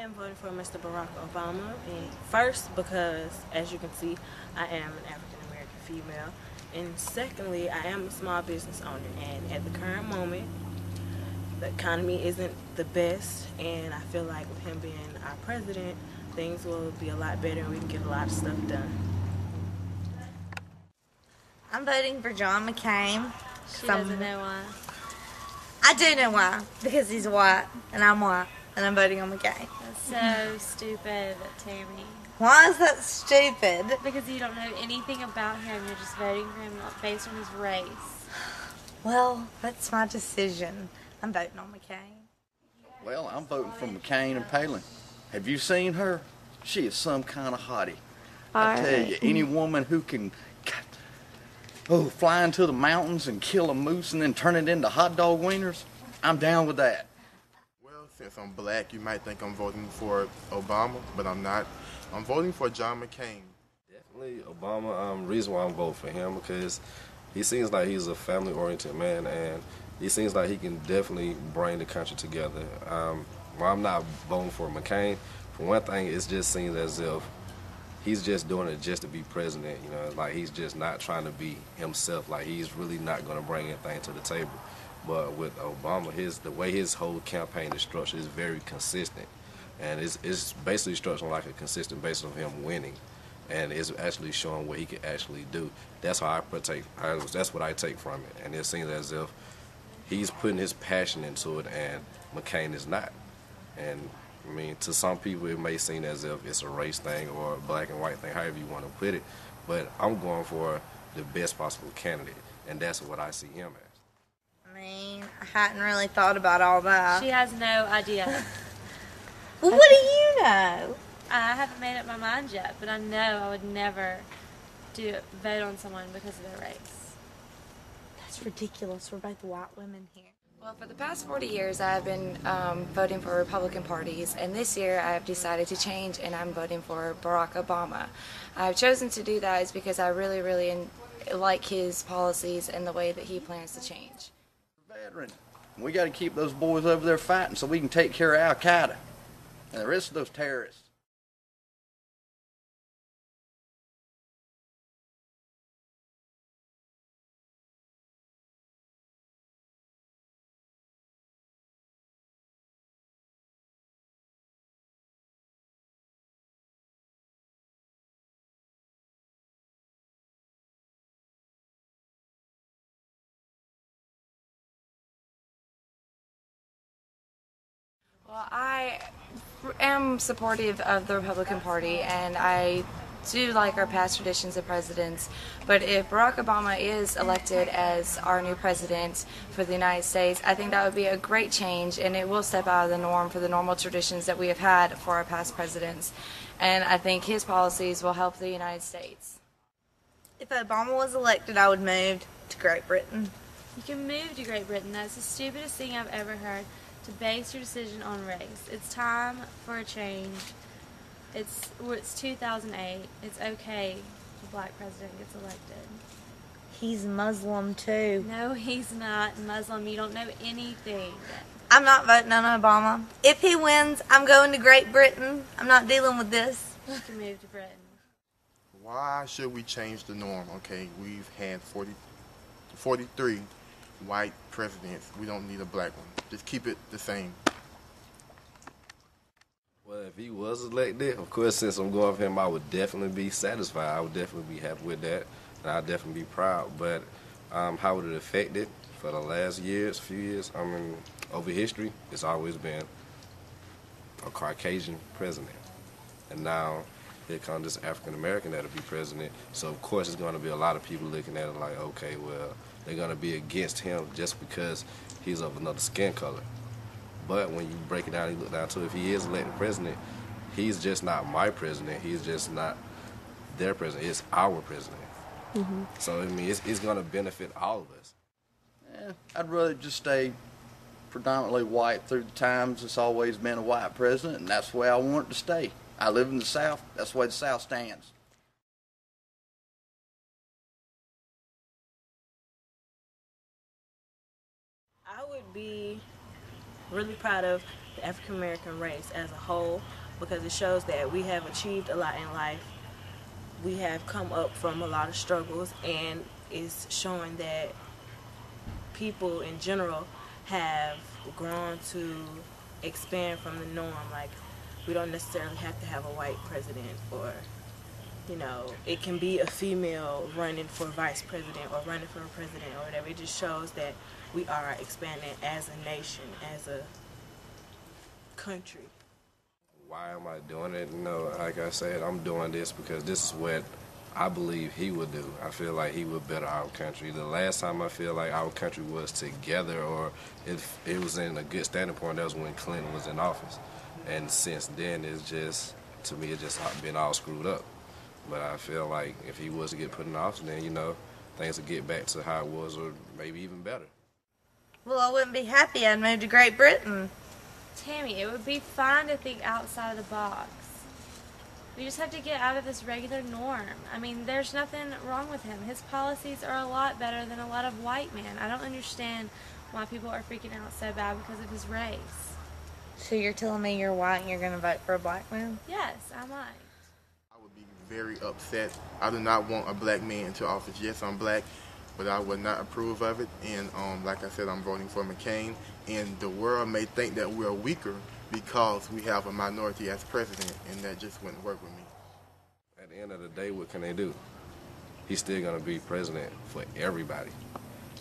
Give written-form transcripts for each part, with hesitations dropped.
am voting for Mr. Barack Obama, and first because, as you can see, I am an African American female, and secondly, I am a small business owner, and at the current moment, the economy isn't the best, and I feel like with him being our president, things will be a lot better and we can get a lot of stuff done. I'm voting for John McCain. She doesn't know why. I do know why. Because he's white, and I'm white, and I'm voting on McCain. That's so stupid, Tammy. Why is that stupid? Because you don't know anything about him. You're just voting for him based on his race. Well, that's my decision. I'm voting on McCain. Well, I'm voting for McCain and Palin. Have you seen her? She is some kind of hottie. I tell you, any woman who can fly into the mountains and kill a moose and then turn it into hot dog wieners, I'm down with that. Well, since I'm black, you might think I'm voting for Obama, but I'm not. I'm voting for John McCain. Definitely Obama. Reason why I'm voting for him because he seems like he's a family-oriented man, and he seems like he can definitely bring the country together. While I'm not voting for McCain, for one thing, it just seems as if he's just doing it just to be president. You know, like he's just not trying to be himself. Like he's really not going to bring anything to the table. But with Obama, the way his whole campaign is structured is very consistent, and it's basically structured on like a consistent basis of him winning, and it's actually showing what he can actually do. That's how that's what I take from it, and it seems as if he's putting his passion into it, and McCain is not. And I mean, to some people, it may seem as if it's a race thing or a black and white thing, however you want to put it. But I'm going for the best possible candidate, and that's what I see him as. I mean, I hadn't really thought about all that. She has no idea. Well, what do you know? I haven't made up my mind yet, but I know I would never vote on someone because of their race. That's ridiculous. We're both white women here. Well, for the past 40 years, I've been voting for Republican parties, and this year I've decided to change, and I'm voting for Barack Obama. I've chosen to do that is because I really, really like his policies and the way that he plans to change. Veteran, we got to keep those boys over there fighting so we can take care of Al-Qaeda and the rest of those terrorists. Well, I am supportive of the Republican Party, and I do like our past traditions of presidents, but if Barack Obama is elected as our new president for the United States, I think that would be a great change, and it will step out of the norm for the normal traditions that we have had for our past presidents, and I think his policies will help the United States. If Obama was elected, I would move to Great Britain. You can move to Great Britain. That's the stupidest thing I've ever heard, to base your decision on race. It's time for a change. It's 2008. It's okay if a black president gets elected. He's Muslim, too. No, he's not Muslim. You don't know anything. I'm not voting on Obama. If he wins, I'm going to Great Britain. I'm not dealing with this. You can move to Britain. Why should we change the norm? Okay, we've had 43 white presidents. We don't need a black one. Just keep it the same. Well, if he was elected, of course, since I'm going for him, I would definitely be satisfied. I would definitely be happy with that, and I'd definitely be proud. But how would it affect it for the last few years? I mean, over history, it's always been a Caucasian president. And now here comes this African American that'll be president. So, of course, there's going to be a lot of people looking at it like, okay, well, they're going to be against him just because he's of another skin color. But when you break it down, you look down to it, if he is elected president, he's just not my president. He's just not their president. It's our president. Mm-hmm. So, I mean, it's going to benefit all of us. Yeah, I'd rather just stay predominantly white through the times. It's always been a white president, and that's the way I want it to stay. I live in the South. That's the way the South stands. I would be really proud of the African American race as a whole, because it shows that we have achieved a lot in life. We have come up from a lot of struggles, and it's showing that people in general have grown to expand from the norm. Like, we don't necessarily have to have a white president, or it can be a female running for vice president or running for president or whatever. It just shows that we are expanding as a nation, as a country. Why am I doing it? Like I said, I'm doing this because this is what I believe he would do. I feel like he would better our country. The last time I feel like our country was together, or if it was in a good standing point, that was when Clinton was in office. And since then, to me, it's just been all screwed up. But I feel like if he was to get put in office, then, things would get back to how it was, or maybe even better. Well, I wouldn't be happy. I'd move to Great Britain. Tammy, it would be fine to think outside of the box. We just have to get out of this regular norm. I mean, there's nothing wrong with him. His policies are a lot better than a lot of white men. I don't understand why people are freaking out so bad because of his race. So you're telling me you're white and you're going to vote for a black man? Yes, I might. I would be very upset. I do not want a black man into office. Yes, I'm black, but I would not approve of it. And like I said, I'm voting for McCain. And the world may think that we're weaker because we have a minority as president, and that just wouldn't work with me. At the end of the day, what can they do? He's still going to be president for everybody.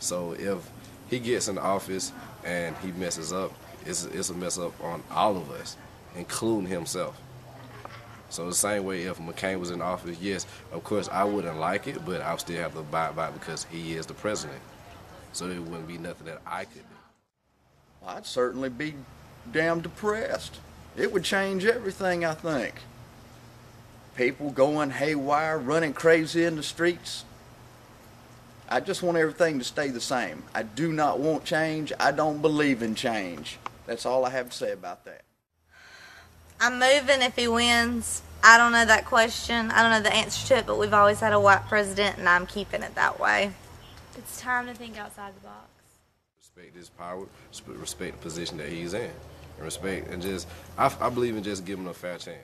So if he gets in office and he messes up, it's a mess up on all of us, including himself. So the same way if McCain was in office, yes, of course I wouldn't like it, but I'll still have to abide by it because he is the president. So there wouldn't be nothing that I could do. I'd certainly be damn depressed. It would change everything, I think. People going haywire, running crazy in the streets. I just want everything to stay the same. I do not want change. I don't believe in change. That's all I have to say about that. I'm moving if he wins. I don't know that question. I don't know the answer to it, but we've always had a white president, and I'm keeping it that way. It's time to think outside the box. Respect his power, respect the position that he's in, and I believe in just giving him a fair chance.